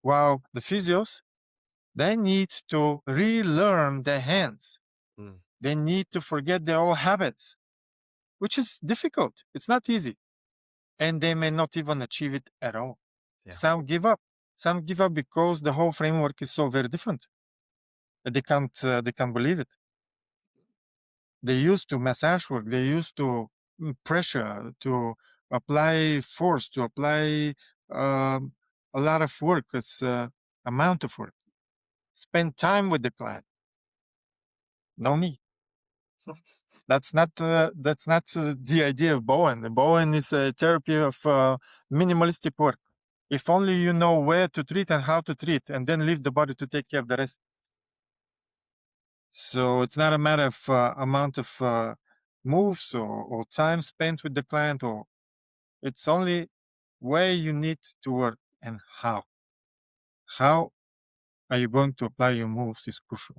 While the physios, they need to relearn their hands. Mm. They need to forget their old habits, which is difficult. It's not easy. And they may not even achieve it at all. Yeah. Some give up. Some give up because the whole framework is so very different. That they can't believe it. They used to massage work. They used to pressure, to apply force, to apply um, a lot of work. It's amount of work. Spend time with the client. No need. That's not the idea of Bowen. Bowen is a therapy of minimalistic work. If only you know where to treat and how to treat, and then leave the body to take care of the rest. So it's not a matter of amount of moves or time spent with the client, or it's only where you need to work and how. How are you going to apply your moves is crucial.